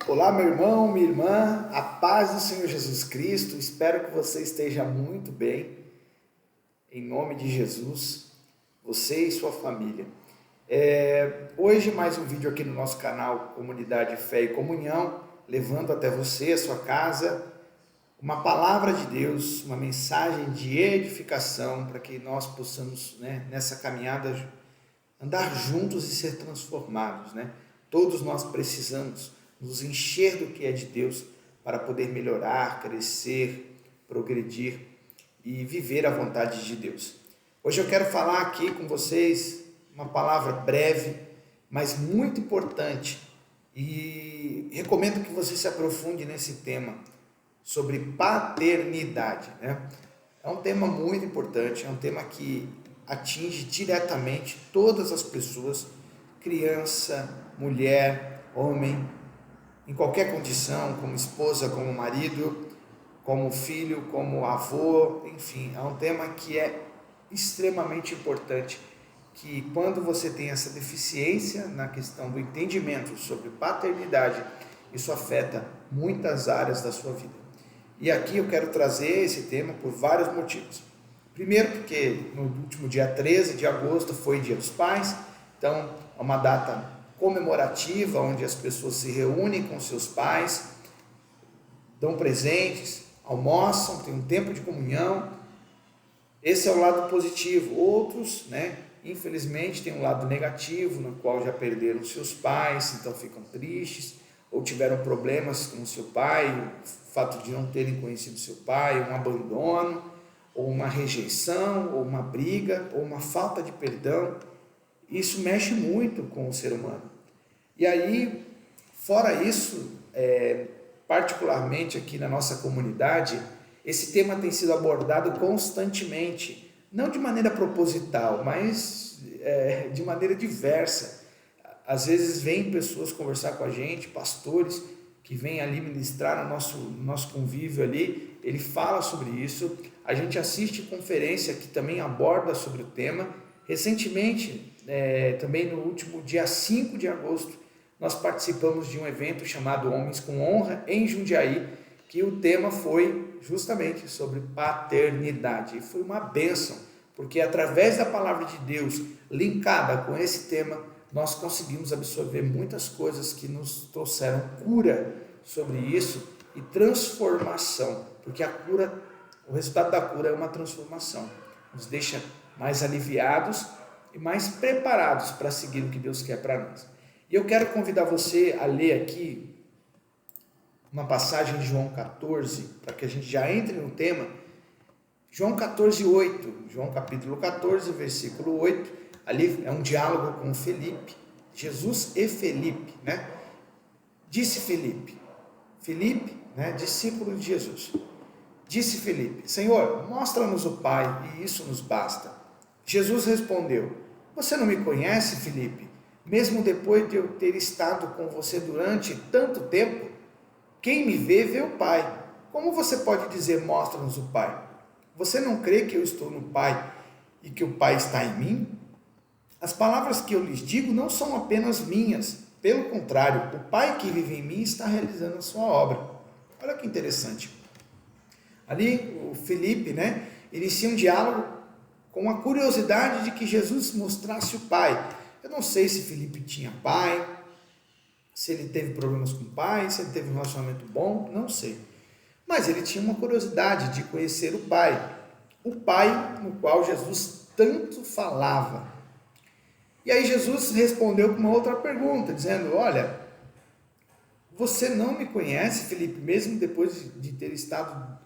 Olá, meu irmão, minha irmã, a paz do Senhor Jesus Cristo. Espero que você esteja muito bem, em nome de Jesus, você e sua família. Hoje mais um vídeo aqui no nosso canal Comunidade Fé e Comunhão, levando até você, a sua casa, uma palavra de Deus, uma mensagem de edificação para que nós possamos, nessa caminhada, andar juntos e ser transformados, Todos nós precisamos nos encher do que é de Deus para poder melhorar, crescer, progredir e viver a vontade de Deus. Hoje eu quero falar aqui com vocês uma palavra breve, mas muito importante, e recomendo que você se aprofunde nesse tema sobre paternidade, É um tema muito importante, é um tema que atinge diretamente todas as pessoas, criança, mulher, homem, em qualquer condição, como esposa, como marido, como filho, como avô, enfim, é um tema que é extremamente importante, que quando você tem essa deficiência na questão do entendimento sobre paternidade, isso afeta muitas áreas da sua vida. E aqui eu quero trazer esse tema por vários motivos. Primeiro, porque no último dia 13 de agosto foi Dia dos Pais, então é uma data comemorativa, onde as pessoas se reúnem com seus pais, dão presentes, almoçam, tem um tempo de comunhão. Esse é o lado positivo. Outros, infelizmente, tem um lado negativo, no qual já perderam seus pais, então ficam tristes, ou tiveram problemas com o seu pai, o fato de não terem conhecido seu pai, um abandono, ou uma rejeição, ou uma briga, ou uma falta de perdão. Isso mexe muito com o ser humano. E aí, fora isso, particularmente aqui na nossa comunidade, esse tema tem sido abordado constantemente, não de maneira proposital, mas de maneira diversa. Às vezes vêm pessoas conversar com a gente, pastores, que vêm ali ministrar no nosso convívio ali, ele fala sobre isso. A gente assiste conferência que também aborda sobre o tema. Recentemente, também no último dia 5 de agosto, nós participamos de um evento chamado Homens com Honra, em Jundiaí, que o tema foi justamente sobre paternidade. E foi uma bênção, porque através da palavra de Deus, linkada com esse tema, nós conseguimos absorver muitas coisas que nos trouxeram cura sobre isso e transformação, porque a cura, o resultado da cura é uma transformação, nos deixa mais aliviados e mais preparados para seguir o que Deus quer para nós. E eu quero convidar você a ler aqui uma passagem de João 14, para que a gente já entre no tema. João 14, 8, João capítulo 14, versículo 8, ali é um diálogo com Felipe, Jesus e Felipe, Disse Felipe, discípulo de Jesus, disse Felipe: Senhor, mostra-nos o Pai, e isso nos basta. Jesus respondeu: Você não me conhece, Felipe? Mesmo depois de eu ter estado com você durante tanto tempo? Quem me vê, vê o Pai. Como você pode dizer, mostra-nos o Pai? Você não crê que eu estou no Pai e que o Pai está em mim? As palavras que eu lhes digo não são apenas minhas. Pelo contrário, o Pai que vive em mim está realizando a sua obra. Olha que interessante. Ali o Felipe, inicia um diálogo com a curiosidade de que Jesus mostrasse o Pai. Eu não sei se Felipe tinha pai, se ele teve problemas com o pai, se ele teve um relacionamento bom, não sei. Mas ele tinha uma curiosidade de conhecer o Pai no qual Jesus tanto falava. E aí Jesus respondeu com uma outra pergunta, dizendo: Olha, você não me conhece, Felipe, mesmo depois de ter estado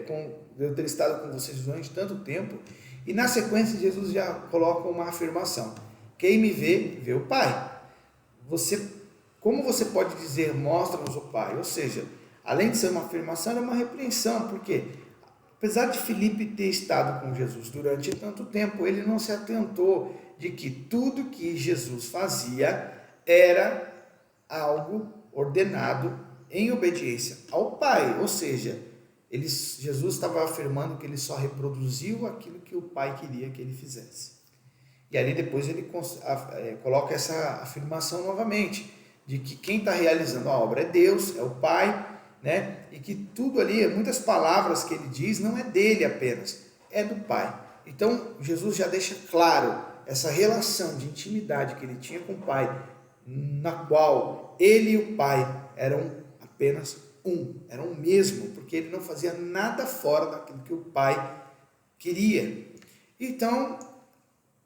com vocês durante tanto tempo? E na sequência Jesus já coloca uma afirmação: quem me vê, vê o Pai. Como você pode dizer, mostra-nos o Pai? Ou seja, além de ser uma afirmação, é uma repreensão, porque apesar de Felipe ter estado com Jesus durante tanto tempo, ele não se atentou de que tudo que Jesus fazia era algo ordenado em obediência ao Pai. Ou seja, Jesus estava afirmando que ele só reproduziu aquilo que o Pai queria que ele fizesse. E ali depois ele coloca essa afirmação novamente, de que quem está realizando a obra é Deus, é o Pai, né? E que tudo ali, muitas palavras que ele diz, não é dele apenas, é do Pai. Então, Jesus já deixa claro essa relação de intimidade que ele tinha com o Pai, na qual ele e o Pai eram apenas eram o mesmo, porque ele não fazia nada fora daquilo que o Pai queria. Então,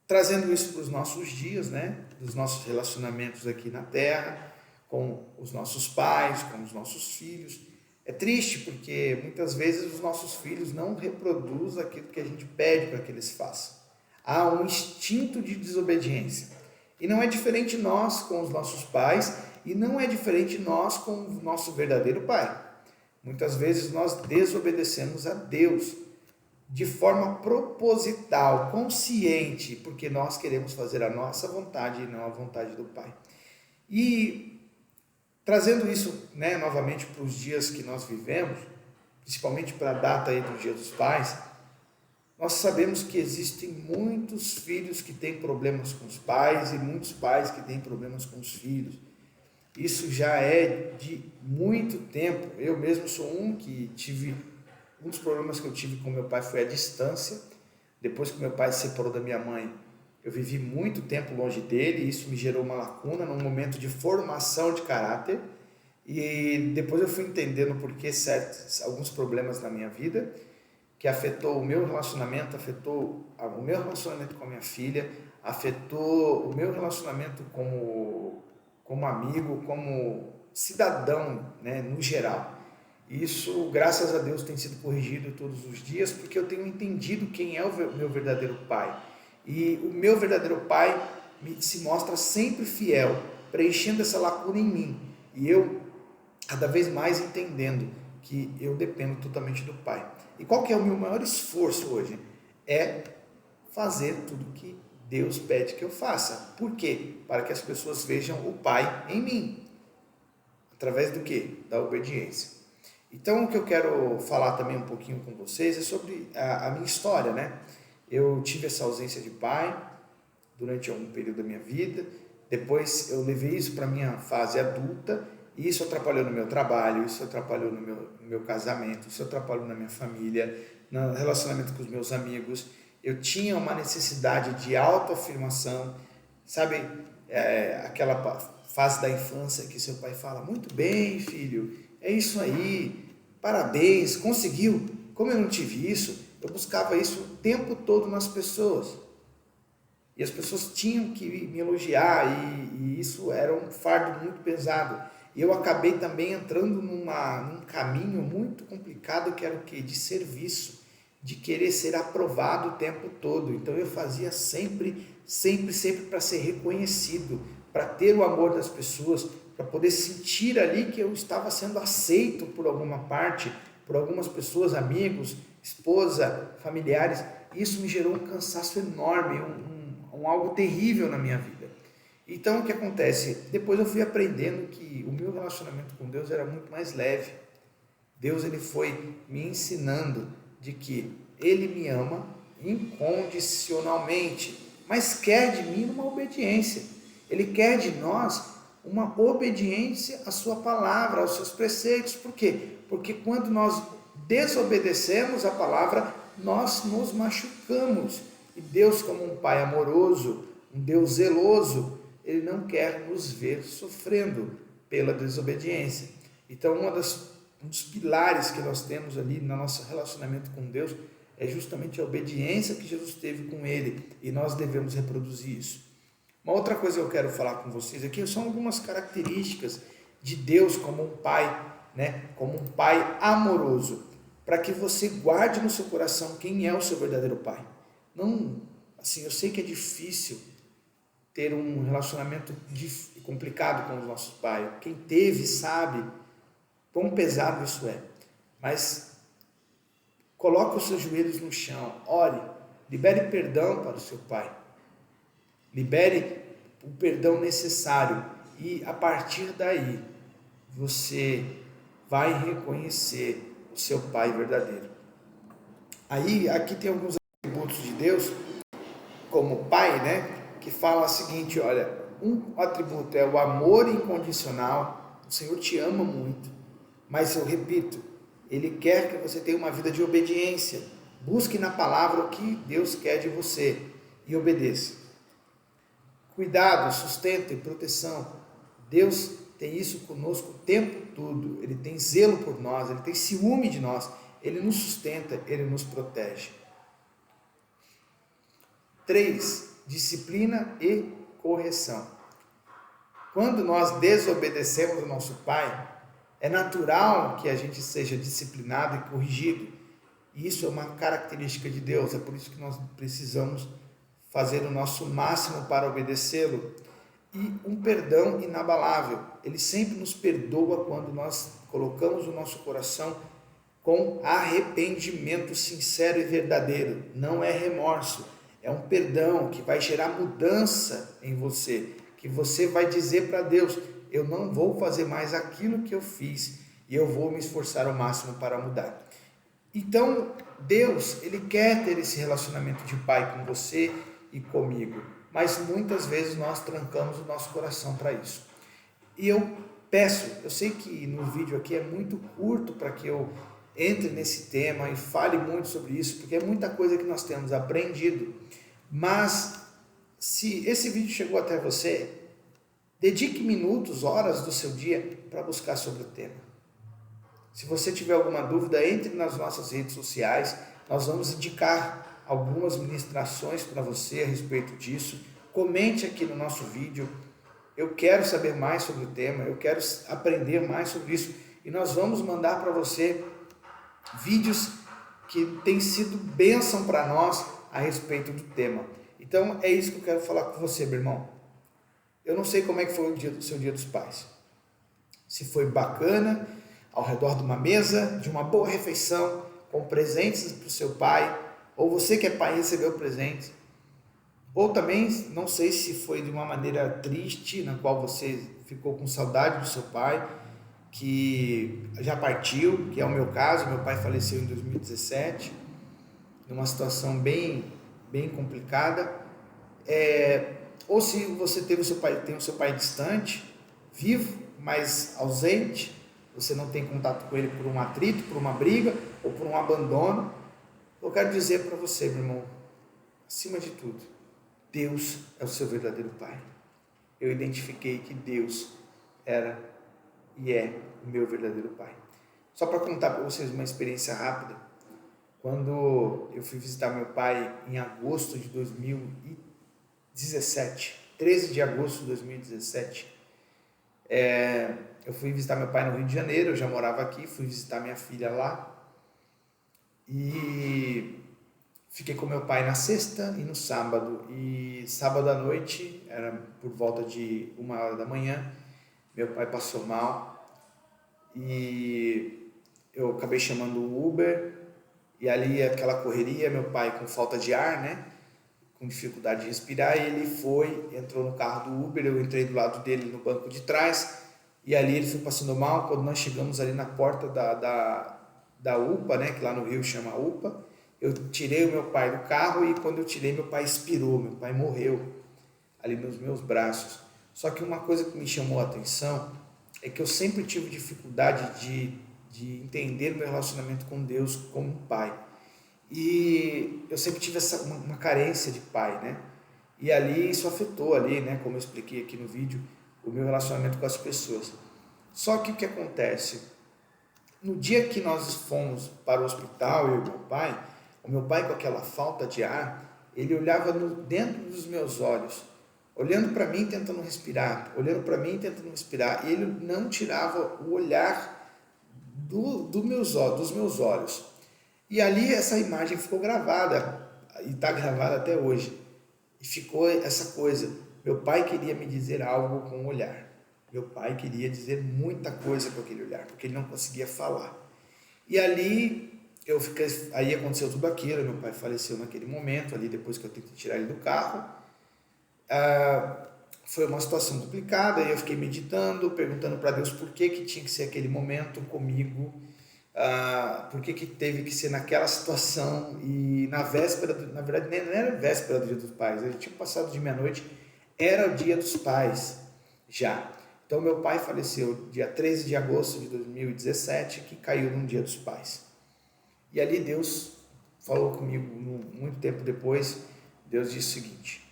trazendo isso para os nossos dias, né, dos nossos relacionamentos aqui na Terra, com os nossos pais, com os nossos filhos, é triste porque muitas vezes os nossos filhos não reproduzem aquilo que a gente pede para que eles façam. Há um instinto de desobediência. E não é diferente nós com os nossos pais, e não é diferente nós com o nosso verdadeiro pai. Muitas vezes nós desobedecemos a Deus de forma proposital, consciente, porque nós queremos fazer a nossa vontade e não a vontade do Pai. E trazendo isso, né, novamente para os dias que nós vivemos, principalmente para a data aí do Dia dos Pais, nós sabemos que existem muitos filhos que têm problemas com os pais e muitos pais que têm problemas com os filhos. Isso já é de muito tempo. Eu mesmo sou um dos problemas que eu tive com meu pai foi a distância. Depois que meu pai se separou da minha mãe, eu vivi muito tempo longe dele, e isso me gerou uma lacuna num momento de formação de caráter. E depois eu fui entendendo por que alguns problemas na minha vida, que afetou o meu relacionamento, afetou o meu relacionamento com a minha filha, afetou o meu relacionamento como amigo, como cidadão, né, no geral. Isso, graças a Deus, tem sido corrigido todos os dias, porque eu tenho entendido quem é o meu verdadeiro pai. E o meu verdadeiro pai se mostra sempre fiel, preenchendo essa lacuna em mim. E eu, cada vez mais entendendo que eu dependo totalmente do Pai. E qual que é o meu maior esforço hoje? É fazer tudo que Deus pede que eu faça. Por quê? Para que as pessoas vejam o Pai em mim. Através do quê? Da obediência. Então, o que eu quero falar também um pouquinho com vocês é sobre a minha história, né? Eu tive essa ausência de pai durante algum período da minha vida. Depois eu levei isso para a minha fase adulta, e isso atrapalhou no meu trabalho, isso atrapalhou no meu casamento, isso atrapalhou na minha família, no relacionamento com os meus amigos. Eu tinha uma necessidade de autoafirmação, sabe, aquela fase da infância que seu pai fala: muito bem, filho, é isso aí, parabéns, conseguiu. Como eu não tive isso, eu buscava isso o tempo todo nas pessoas. E as pessoas tinham que me elogiar, e isso era um fardo muito pesado. E eu acabei também entrando num caminho muito complicado, que era o quê? De serviço, de querer ser aprovado o tempo todo. Então eu fazia sempre para ser reconhecido, para ter o amor das pessoas, para poder sentir ali que eu estava sendo aceito por alguma parte, por algumas pessoas, amigos, esposa, familiares. Isso me gerou um cansaço enorme, algo terrível na minha vida. Então, o que acontece? Depois eu fui aprendendo que o meu relacionamento com Deus era muito mais leve. Deus, ele foi me ensinando de que Ele me ama incondicionalmente, mas quer de mim uma obediência. Ele quer de nós uma obediência à sua palavra, aos seus preceitos. Por quê? Porque quando nós desobedecemos a palavra, nós nos machucamos. E Deus, como um Pai amoroso, um Deus zeloso, Ele não quer nos ver sofrendo pela desobediência. Então, um dos pilares que nós temos ali no nosso relacionamento com Deus é justamente a obediência que Jesus teve com Ele, e nós devemos reproduzir isso. Uma outra coisa que eu quero falar com vocês aqui são algumas características de Deus como um Pai, né? Como um Pai amoroso, para que você guarde no seu coração quem é o seu verdadeiro Pai. Não, assim, eu sei que é difícil ter um relacionamento complicado com os nossos pais. Quem teve sabe quão pesado isso é. Mas coloque os seus joelhos no chão, ore, libere perdão para o seu pai. Libere o perdão necessário, e a partir daí você vai reconhecer o seu Pai verdadeiro. Aí, aqui tem alguns atributos de Deus como Pai, né? Que fala o seguinte: olha, um atributo é o amor incondicional. O Senhor te ama muito, mas eu repito, Ele quer que você tenha uma vida de obediência. Busque na palavra o que Deus quer de você e obedeça. Cuidado, sustento e proteção. Deus tem isso conosco o tempo todo. Ele tem zelo por nós, Ele tem ciúme de nós. Ele nos sustenta, Ele nos protege. 3. Disciplina e correção. Quando nós desobedecemos o nosso pai, é natural que a gente seja disciplinado e corrigido. E isso é uma característica de Deus. É por isso que nós precisamos fazer o nosso máximo para obedecê-lo. E um perdão inabalável. Ele sempre nos perdoa quando nós colocamos o nosso coração com arrependimento sincero e verdadeiro. Não é remorso, é um perdão que vai gerar mudança em você, que você vai dizer para Deus: eu não vou fazer mais aquilo que eu fiz e eu vou me esforçar ao máximo para mudar. Então, Deus, Ele quer ter esse relacionamento de pai com você e comigo, mas muitas vezes nós trancamos o nosso coração para isso. E eu sei que no vídeo aqui é muito curto para que eu entre nesse tema e fale muito sobre isso, porque é muita coisa que nós temos aprendido, mas se esse vídeo chegou até você, dedique minutos, horas do seu dia para buscar sobre o tema. Se você tiver alguma dúvida, entre nas nossas redes sociais, nós vamos indicar algumas ministrações para você a respeito disso. Comente aqui no nosso vídeo, eu quero saber mais sobre o tema, eu quero aprender mais sobre isso, e nós vamos mandar para você vídeos que têm sido bênção para nós a respeito do tema. Então é isso que eu quero falar com você, meu irmão. Eu não sei como é que foi o seu dia dos pais. Se foi bacana, ao redor de uma mesa, de uma boa refeição, com presentes para o seu pai, ou você que é pai recebeu presentes, ou também não sei se foi de uma maneira triste, na qual você ficou com saudade do seu pai, que já partiu, que é o meu caso. Meu pai faleceu em 2017, numa situação bem complicada. Ou se você tem o seu pai distante, vivo, mas ausente, você não tem contato com ele por um atrito, por uma briga ou por um abandono. Eu quero dizer para você, meu irmão, acima de tudo, Deus é o seu verdadeiro pai. Eu identifiquei que Deus era e é o meu verdadeiro pai. Só para contar para vocês uma experiência rápida, quando eu fui visitar meu pai em agosto de 2017, 13 de agosto de 2017, eu fui visitar meu pai no Rio de Janeiro, eu já morava aqui, fui visitar minha filha lá, e fiquei com meu pai na sexta e no sábado, e sábado à noite, era por volta de 1h da manhã, meu pai passou mal, e eu acabei chamando o Uber, e ali aquela correria, meu pai com falta de ar, né, com dificuldade de respirar, e ele entrou no carro do Uber, eu entrei do lado dele no banco de trás, e ali ele foi passando mal. Quando nós chegamos ali na porta da UPA, né, que lá no Rio chama UPA, eu tirei o meu pai do carro, e quando eu tirei, meu pai expirou, meu pai morreu ali nos meus braços. Só que uma coisa que me chamou a atenção é que eu sempre tive dificuldade de entender o meu relacionamento com Deus como pai. E eu sempre tive uma carência de pai, né? E ali isso afetou ali, né, como eu expliquei aqui no vídeo, o meu relacionamento com as pessoas. Só que o que acontece? No dia que nós fomos para o hospital, eu e o meu pai com aquela falta de ar, ele olhava dentro dos meus olhos, olhando para mim, tentando respirar, olhando para mim, tentando respirar, e ele não tirava o olhar dos meus olhos. E ali essa imagem ficou gravada, e está gravada até hoje. E ficou essa coisa, meu pai queria me dizer algo com o olhar. Meu pai queria dizer muita coisa com aquele olhar, porque ele não conseguia falar. E ali aí aconteceu tudo aquilo, meu pai faleceu naquele momento, ali depois que eu tentei tirar ele do carro. Foi uma situação complicada, e eu fiquei meditando, perguntando para Deus por que tinha que ser aquele momento comigo, por que teve que ser naquela situação, e na véspera, na verdade nem era véspera do Dia dos Pais, a gente tinha passado de meia-noite, Era o Dia dos Pais já. Então meu pai faleceu dia 13 de agosto de 2017, que caiu num Dia dos Pais. E ali Deus falou comigo muito tempo depois. Deus disse o seguinte: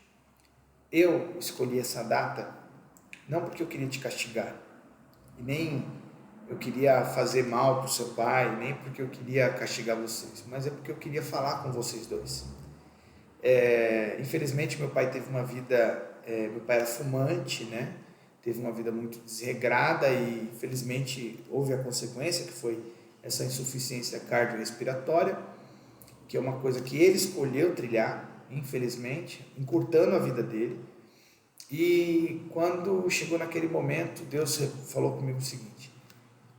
eu escolhi essa data não porque eu queria te castigar, e nem eu queria fazer mal para o seu pai, nem porque eu queria castigar vocês, mas é porque eu queria falar com vocês dois. Infelizmente meu pai teve uma vida, meu pai era fumante, né? Teve uma vida muito desregrada e infelizmente houve a consequência, que foi essa insuficiência cardiorrespiratória, que é uma coisa que ele escolheu trilhar, infelizmente, encurtando a vida dele. E quando chegou naquele momento, Deus falou comigo o seguinte: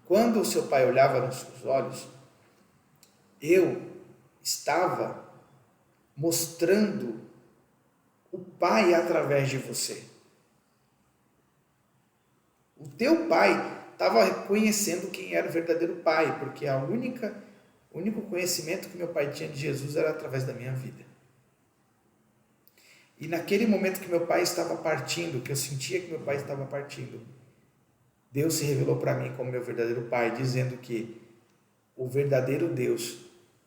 quando o seu pai olhava nos seus olhos, eu estava mostrando o Pai através de você. O teu pai estava reconhecendo quem era o verdadeiro pai, porque o único conhecimento que meu pai tinha de Jesus era através da minha vida. E naquele momento que meu pai estava partindo, que eu sentia que meu pai estava partindo, Deus se revelou para mim como meu verdadeiro pai, dizendo que o verdadeiro Deus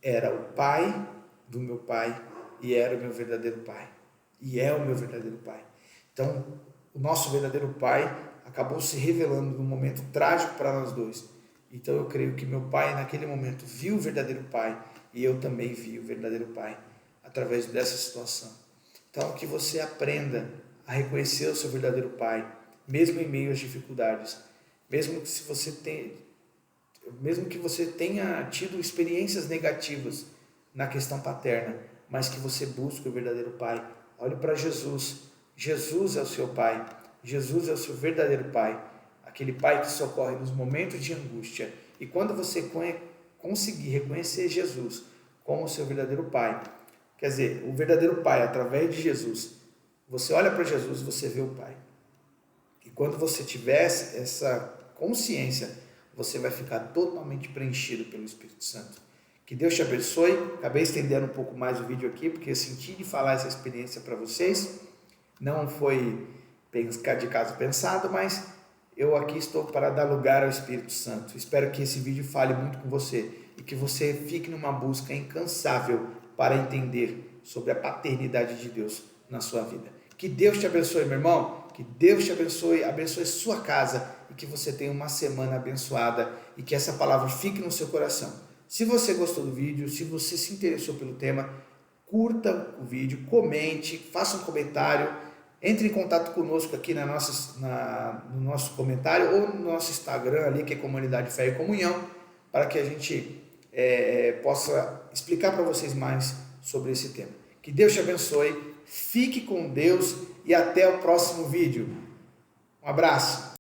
era o pai do meu pai e era o meu verdadeiro pai. E é o meu verdadeiro pai. Então, o nosso verdadeiro pai acabou se revelando num momento trágico para nós dois. Então, eu creio que meu pai, naquele momento, viu o verdadeiro pai e eu também vi o verdadeiro pai através dessa situação. Então, que você aprenda a reconhecer o seu verdadeiro pai, mesmo em meio às dificuldades, mesmo que você tenha tido experiências negativas na questão paterna, mas que você busque o verdadeiro pai. Olhe para Jesus. Jesus é o seu pai. Jesus é o seu verdadeiro pai. Aquele pai que socorre nos momentos de angústia. E quando você conseguir reconhecer Jesus como o seu verdadeiro pai, quer dizer, o verdadeiro pai através de Jesus, você olha para Jesus e você vê o pai. E quando você tiver essa consciência, você vai ficar totalmente preenchido pelo Espírito Santo. Que Deus te abençoe. Acabei estendendo um pouco mais o vídeo aqui, porque eu senti de falar essa experiência para vocês. Não foi de caso pensado, mas eu aqui estou para dar lugar ao Espírito Santo. Espero que esse vídeo fale muito com você e que você fique numa busca incansável para entender sobre a paternidade de Deus na sua vida. Que Deus te abençoe, meu irmão. Que Deus te abençoe, abençoe sua casa e que você tenha uma semana abençoada e que essa palavra fique no seu coração. Se você gostou do vídeo, se você se interessou pelo tema, curta o vídeo, comente, faça um comentário, entre em contato conosco aqui no nosso comentário ou no nosso Instagram ali, que é Comunidade Fé e Comunhão, para que a gente possa explicar para vocês mais sobre esse tema. Que Deus te abençoe, fique com Deus e até o próximo vídeo. Um abraço!